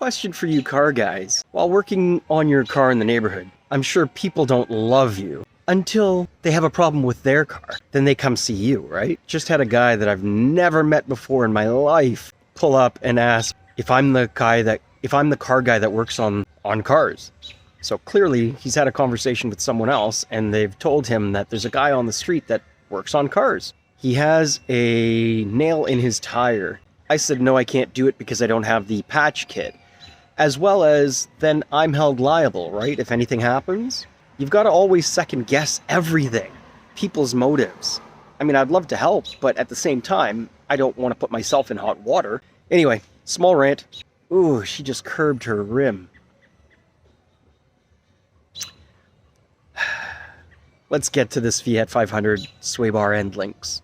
Question for you car guys. While working on your car in the neighborhood, I'm sure people don't love you until they have a problem with their car. Then they come see you, right? Just had a guy that I've never met before in my life pull up and ask if I'm the car guy that works on cars. So clearly he's had a conversation with someone else and they've told him that there's a guy on the street that works on cars. He has a nail in his tire. I said, no, I can't do it because I don't have the patch kit. As well as, then I'm held liable, right? If anything happens. You've got to always second guess everything. People's motives. I mean, I'd love to help, but at the same time, I don't want to put myself in hot water. Anyway, small rant. Ooh, she just curbed her rim. Let's get to this Fiat 500 sway bar end links.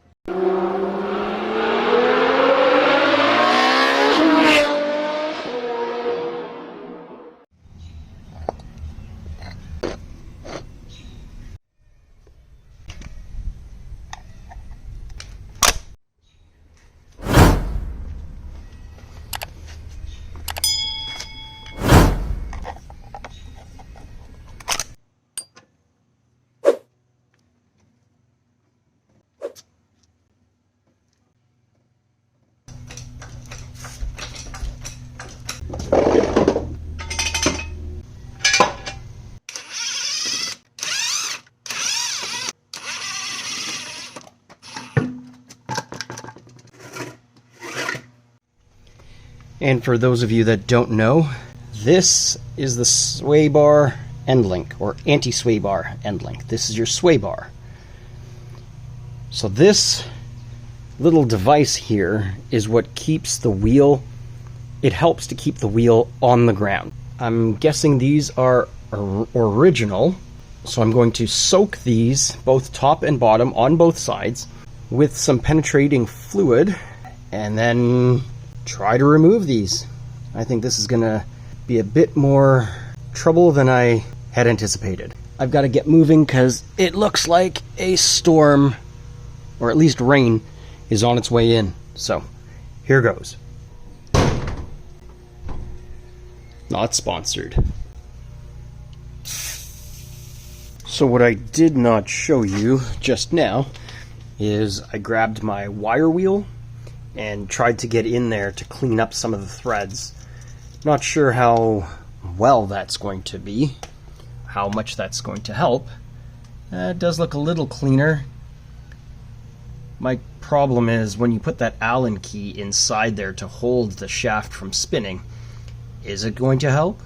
And for those of you that don't know, this is the sway bar end link, or anti-sway bar end link. This is your sway bar. So this little device here is what keeps the wheel, it helps to keep the wheel on the ground. I'm guessing these are original, so I'm going to soak these, both top and bottom, on both sides, with some penetrating fluid, and then try to remove these. I think this is gonna be a bit more trouble than I had anticipated. I've got to get moving because it looks like a storm, or at least rain, is on its way in. So here goes. Not sponsored. So what I did not show you just now is I grabbed my wire wheel and tried to get in there to clean up some of the threads. Not sure how well that's going to be, how much that's going to help. It does look a little cleaner. My problem is when you put that Allen key inside there to hold the shaft from spinning, is it going to help?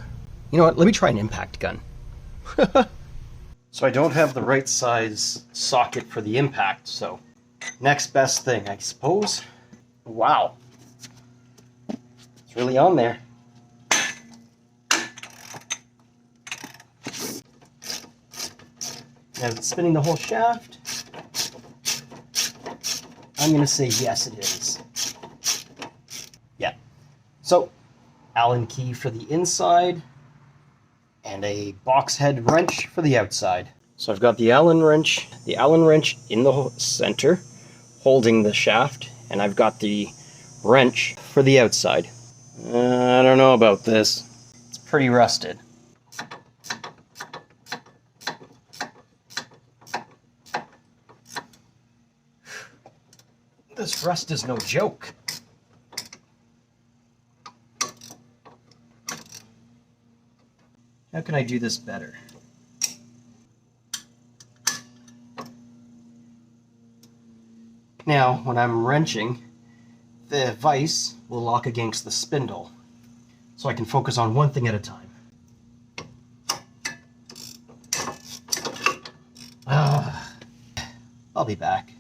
You know what, let me try an impact gun. So I don't have the right size socket for the impact, so next best thing, I suppose. Wow, it's really on there. Now is it spinning the whole shaft? I'm going to say yes it is. Yeah. So, Allen key for the inside, and a box head wrench for the outside. So I've got the Allen wrench in the center, holding the shaft, and I've got the wrench for the outside. I don't know about this. It's pretty rusted. This rust is no joke. How can I do this better? Now, when I'm wrenching, the vise will lock against the spindle, so I can focus on one thing at a time. I'll be back.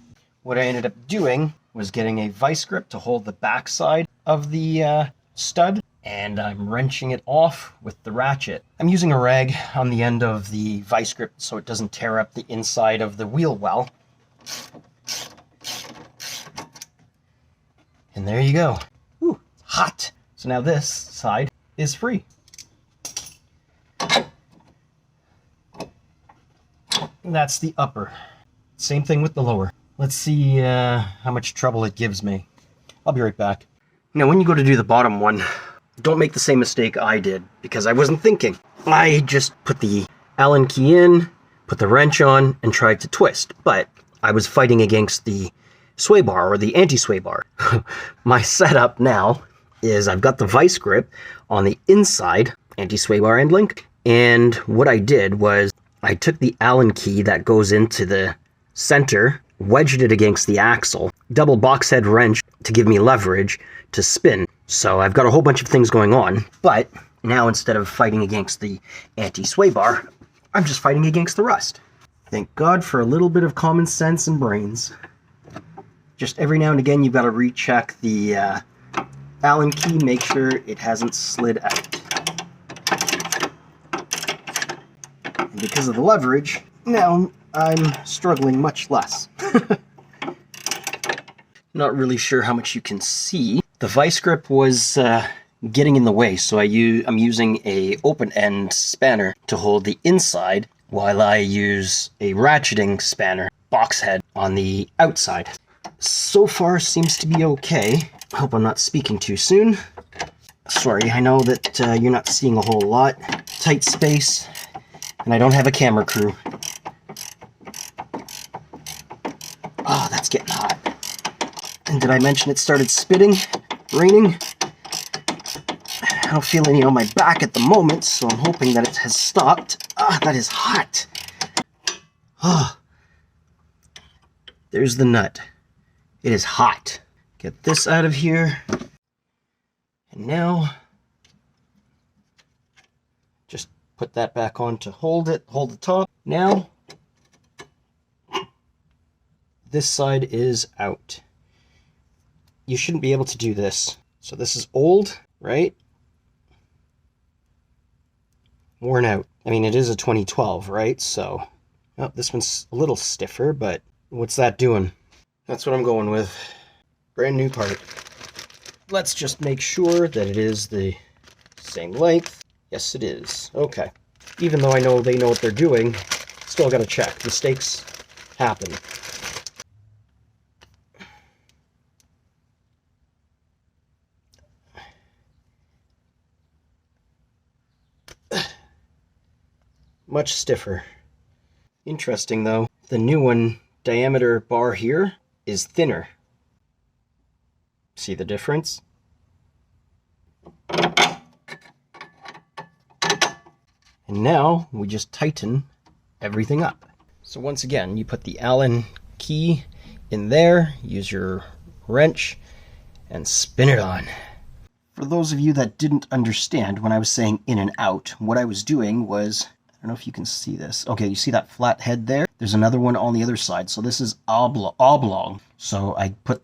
What I ended up doing was getting a vise grip to hold the back side of the stud, and I'm wrenching it off with the ratchet. I'm using a rag on the end of the vise grip so it doesn't tear up the inside of the wheel well. And there you go. Ooh, it's hot. So now this side is free. And that's the upper. Same thing with the lower. Let's see how much trouble it gives me. I'll be right back. Now when you go to do the bottom one, don't make the same mistake I did, because I wasn't thinking. I just put the Allen key in, put the wrench on, and tried to twist, but I was fighting against the sway bar, or the anti-sway bar. My setup now is I've got the vice grip on the inside anti-sway bar end link, and what I did was I took the Allen key that goes into the center, wedged it against the axle, double box head wrench to give me leverage to spin. So I've got a whole bunch of things going on, but now instead of fighting against the anti-sway bar, I'm just fighting against the rust. Thank God for a little bit of common sense and brains. Just every now and again, you've got to recheck the Allen key, make sure it hasn't slid out. And because of the leverage, now I'm struggling much less. Not really sure how much you can see. The vice grip was getting in the way, so I'm using a open-end spanner to hold the inside, while I use a ratcheting spanner, box head, on the outside. So far seems to be okay. I hope I'm not speaking too soon. Sorry, I know that you're not seeing a whole lot. Tight space, and I don't have a camera crew. Oh, that's getting hot. And did I mention it started spitting, raining? I don't feel any on my back at the moment, so I'm hoping that it has stopped. Ah, that is hot. Ah, there's the nut. It is hot. Get this out of here. And now, just put that back on to hold it, hold the top. Now, this side is out. You shouldn't be able to do this. So this is old, right? Worn out. I mean, it is a 2012, right? So, oh, this one's a little stiffer, but what's that doing? That's what I'm going with. Brand new part. Let's just make sure that it is the same length. Yes, it is. Okay. Even though I know they know what they're doing, still gotta check. Mistakes happen. Much stiffer. Interesting though, the new one, diameter bar here, is thinner. See the difference? And now we just tighten everything up. So once again, you put the Allen key in there, use your wrench, and spin it on. For those of you that didn't understand when I was saying in and out, what I was doing was, I don't know if you can see this. Okay, you see that flat head there? There's another one on the other side. So this is oblong. So I put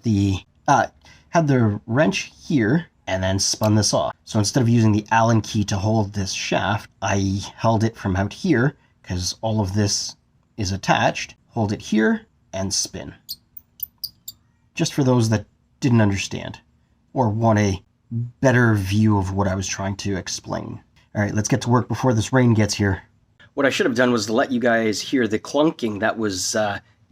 had the wrench here and then spun this off. So instead of using the Allen key to hold this shaft, I held it from out here because all of this is attached. Hold it here and spin. Just for those that didn't understand or want a better view of what I was trying to explain. All right, let's get to work before this rain gets here. What I should have done was to let you guys hear the clunking that was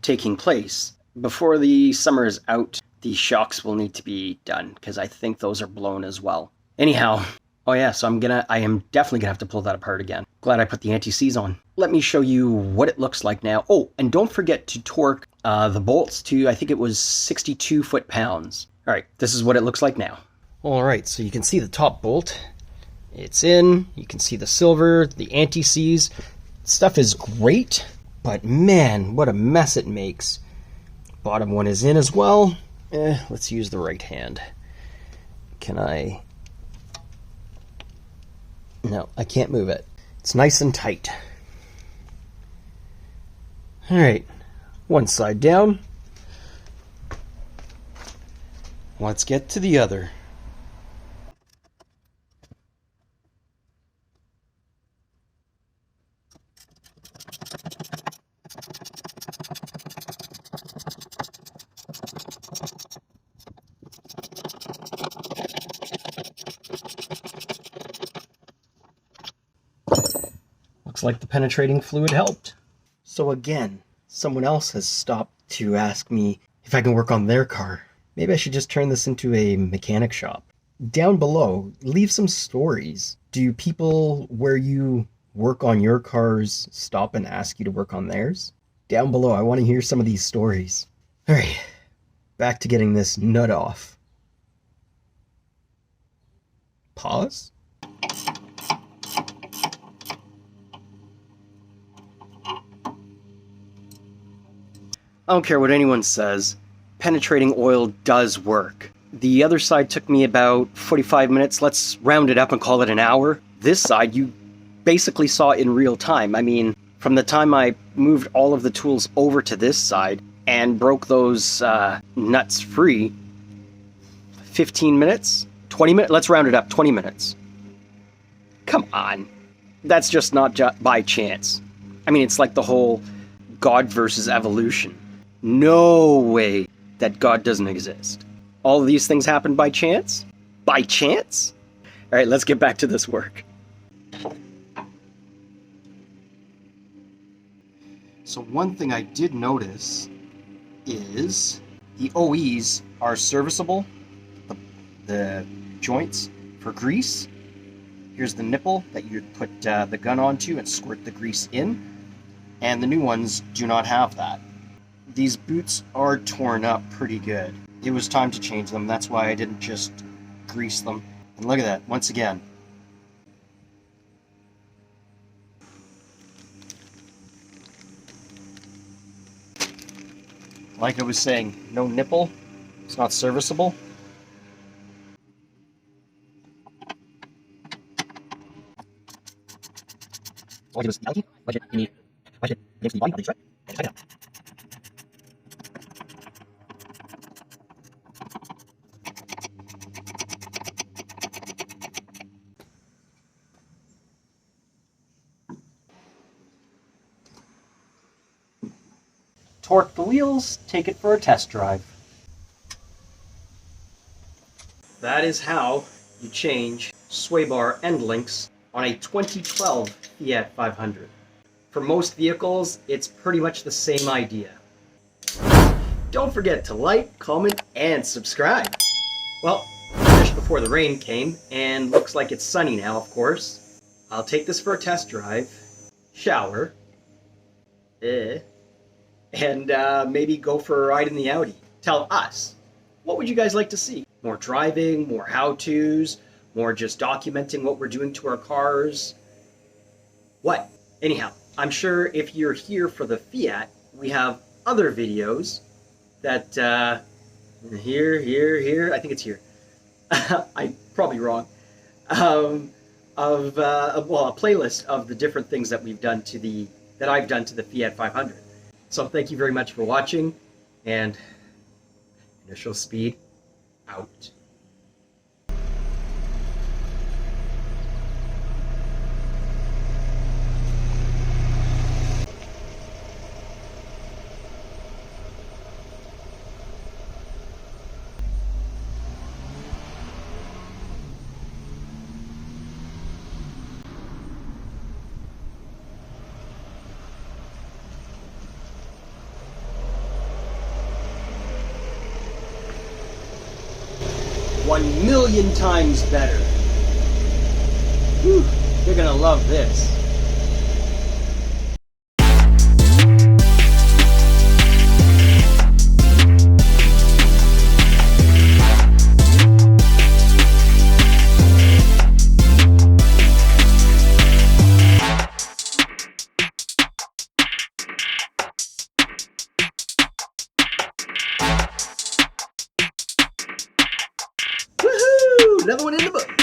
taking place. Before the summer is out, the shocks will need to be done, because I think those are blown as well. Anyhow, oh yeah, so I am definitely gonna have to pull that apart again. Glad I put the anti-seize on. Let me show you what it looks like now. Oh, and don't forget to torque the bolts to, I think it was 62 foot-pounds. All right, this is what it looks like now. All right, so you can see the top bolt. It's in, you can see the silver, the anti-seize. Stuff is great, but man, what a mess it makes. Bottom one is in as well. Let's use the right hand. Can I? No, I can't move it. It's nice and tight. All right, one side down. Let's get to the other. Looks like the penetrating fluid helped. So again, someone else has stopped to ask me if I can work on their car. Maybe I should just turn this into a mechanic shop. Down below, leave some stories. Do people where you work on your cars stop and ask you to work on theirs? Down below, I want to hear some of these stories. All right, back to getting this nut off. Pause? I don't care what anyone says, penetrating oil does work. The other side took me about 45 minutes. Let's round it up and call it an hour. This side, you basically saw in real time. I mean, from the time I moved all of the tools over to this side and broke those nuts free, 15 minutes? 20 minutes? Let's round it up, 20 minutes. Come on. That's just not by chance. I mean, it's like the whole God versus evolution. No way that God doesn't exist. All of these things happen by chance? By chance? All right, let's get back to this work. So one thing I did notice is the OEs are serviceable, the joints for grease. Here's the nipple that you'd put the gun onto and squirt the grease in, and the new ones do not have that. These boots are torn up pretty good. It was time to change them. That's why I didn't just grease them. And look at that, once again. Like I was saying, no nipple. It's not serviceable. Torque the wheels, take it for a test drive. That is how you change sway bar end links on a 2012 Fiat 500. For most vehicles, it's pretty much the same idea. Don't forget to like, comment, and subscribe. Well, finished before the rain came, and looks like it's sunny now, of course. I'll take this for a test drive, shower, and maybe go for a ride in the Audi. Tell us, what would you guys like to see? More driving, more how-tos, more just documenting what we're doing to our cars? What? Anyhow, I'm sure if you're here for the Fiat, we have other videos that, here, I think it's here. I'm probably wrong. Well, a playlist of the different things that we've done that I've done to the Fiat 500. So thank you very much for watching, and Initial Speed out. $1,000,000 times better. Whew, you're gonna love this. Woohoo! Another one in the book.